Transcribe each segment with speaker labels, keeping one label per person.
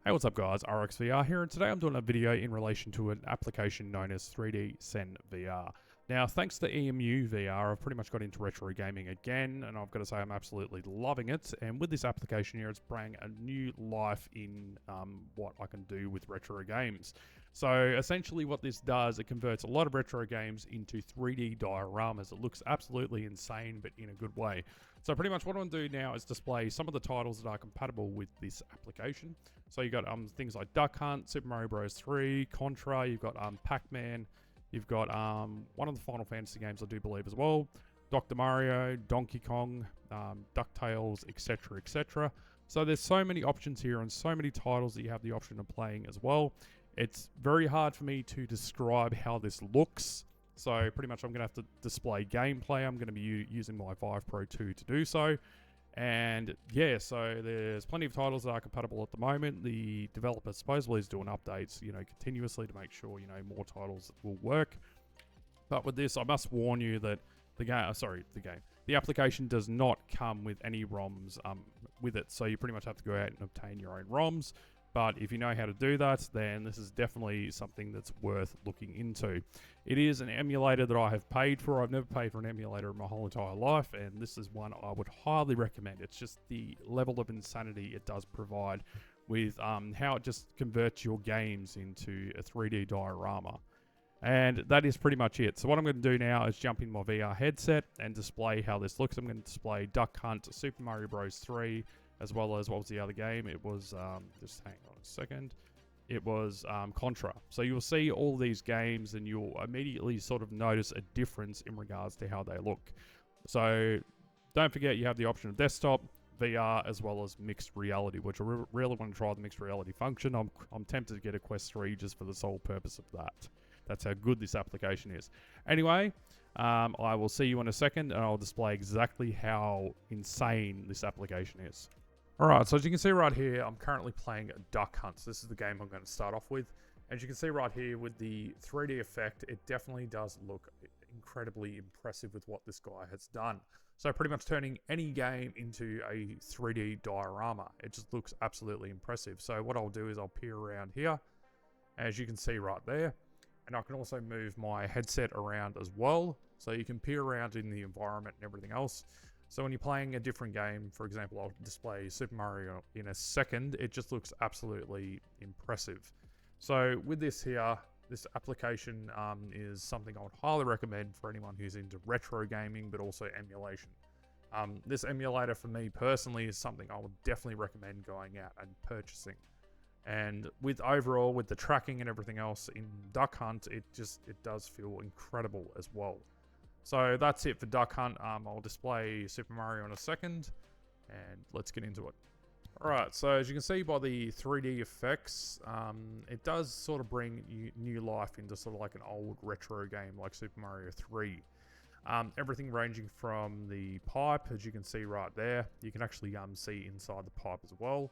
Speaker 1: Hey, what's up guys, RXVR here, and today I'm doing a video in relation to an application known as 3D Sen VR. Now, thanks to EMU VR, I've pretty much got into retro gaming again, and I've got to say I'm absolutely loving it, and with this application here, it's bringing a new life in what I can do with retro games. So, essentially what this does, it converts a lot of retro games into 3D dioramas. It looks absolutely insane, but in a good way. So pretty much what I'm going to do now is display some of the titles that are compatible with this application. So you got things like Duck Hunt, Super Mario Bros. 3, Contra, you've got Pac-Man, you've got one of the Final Fantasy games I do believe as well, Dr. Mario, Donkey Kong, DuckTales, etc, etc. So there's so many options here and so many titles that you have the option of playing as well. It's very hard for me to describe how this looks. So pretty much I'm going to have to display gameplay. I'm going to be using my Vive Pro 2 to do so. And yeah, so there's plenty of titles that are compatible at the moment. The developer supposedly is doing updates, continuously to make sure, more titles will work. But with this, I must warn you that the application does not come with any ROMs with it. So you pretty much have to go out and obtain your own ROMs. But if you know how to do that, then this is definitely something that's worth looking into. It is an emulator that I have paid for. I've never paid for an emulator in my whole entire life, and this is one I would highly recommend. It's just the level of insanity it does provide with how it just converts your games into a 3D diorama. And that is pretty much it. So what I'm going to do now is jump in my VR headset and display how this looks. I'm going to display Duck Hunt, Super Mario Bros. 3, as well as, what was the other game? It was, just hang on a second. It was Contra. So you'll see all these games and you'll immediately sort of notice a difference in regards to how they look. So don't forget you have the option of desktop, VR, as well as mixed reality, which I really want to try the mixed reality function. I'm tempted to get a Quest 3 just for the sole purpose of that. That's how good this application is. Anyway, I will see you in a second and I'll display exactly how insane this application is. Alright, so as you can see right here, I'm currently playing Duck Hunt. So this is the game I'm going to start off with. As you can see right here with the 3D effect, it definitely does look incredibly impressive with what this guy has done. So pretty much turning any game into a 3D diorama. It just looks absolutely impressive. So what I'll do is I'll peer around here, as you can see right there. And I can also move my headset around as well. So you can peer around in the environment and everything else. So when you're playing a different game, for example, I'll display Super Mario in a second, it just looks absolutely impressive. So with this here, this application is something I would highly recommend for anyone who's into retro gaming, but also emulation. This emulator for me personally is something I would definitely recommend going out and purchasing. And with the tracking and everything else in Duck Hunt, it does feel incredible as well. So that's it for Duck Hunt. I'll display Super Mario in a second, and let's get into it. Alright, so as you can see by the 3D effects, it does sort of bring new life into sort of like an old retro game like Super Mario 3. Everything ranging from the pipe, as you can see right there. You can actually see inside the pipe as well.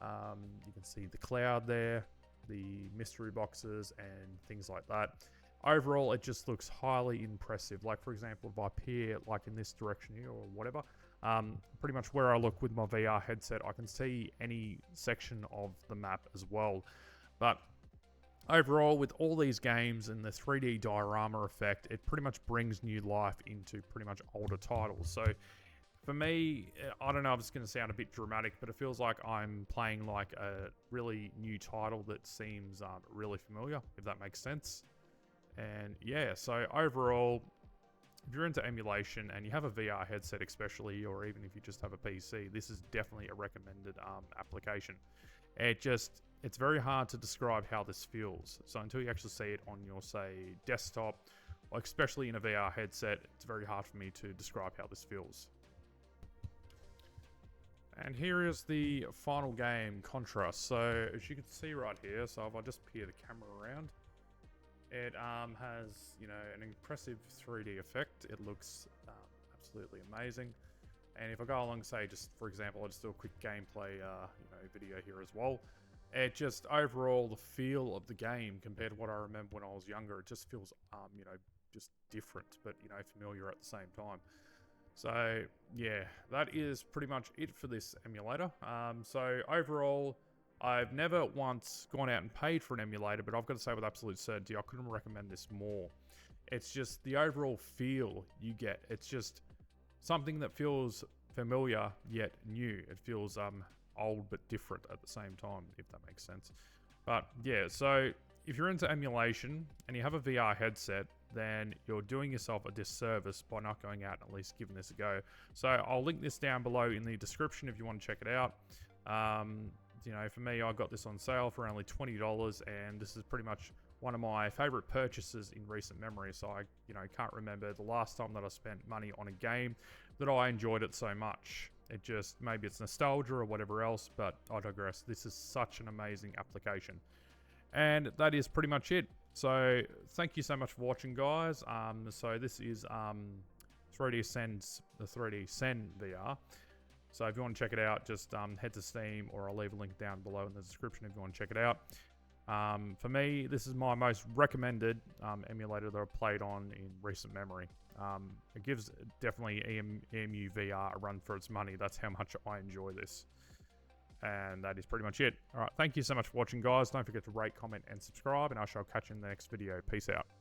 Speaker 1: You can see the cloud there, the mystery boxes, and things like that. Overall, it just looks highly impressive. Like, for example, if I peer like in this direction here or whatever, pretty much where I look with my VR headset, I can see any section of the map as well. But overall, with all these games and the 3D diorama effect, it pretty much brings new life into pretty much older titles. So for me, I don't know if it's going to sound a bit dramatic, but it feels like I'm playing like a really new title that seems really familiar, if that makes sense. And yeah, so overall, if you're into emulation and you have a VR headset especially, or even if you just have a PC, this is definitely a recommended application. It's very hard to describe how this feels. So until you actually see it on your, say, desktop, or especially in a VR headset, it's very hard for me to describe how this feels. And here is the final game, Contra. So as you can see right here, so if I just peer the camera around, it has, an impressive 3D effect. It looks absolutely amazing. And if I go along, say, just for example, I'll just do a quick gameplay, video here as well. It just, overall, the feel of the game compared to what I remember when I was younger, it just feels, just different, but, familiar at the same time. So, yeah, that is pretty much it for this emulator. So, overall, I've never once gone out and paid for an emulator, but I've got to say with absolute certainty, I couldn't recommend this more. It's just the overall feel you get. It's just something that feels familiar yet new. It feels old but different at the same time, if that makes sense. But yeah, so if you're into emulation and you have a VR headset, then you're doing yourself a disservice by not going out and at least giving this a go. So I'll link this down below in the description if you want to check it out. You know, for me, I got this on sale for only $20, and this is pretty much one of my favorite purchases in recent memory. So I, can't remember the last time that I spent money on a game that I enjoyed it so much. It just, maybe it's nostalgia or whatever else, but I digress. This is such an amazing application. And that is pretty much it. So thank you so much for watching, guys. So this is 3D Sen's, the 3D Sen VR. So if you want to check it out, just head to Steam, or I'll leave a link down below in the description if you want to check it out. For me, this is my most recommended emulator that I've played on in recent memory. It gives definitely EMU VR a run for its money. That's how much I enjoy this. And that is pretty much it. Alright, thank you so much for watching, guys. Don't forget to rate, comment, and subscribe, and I shall catch you in the next video. Peace out.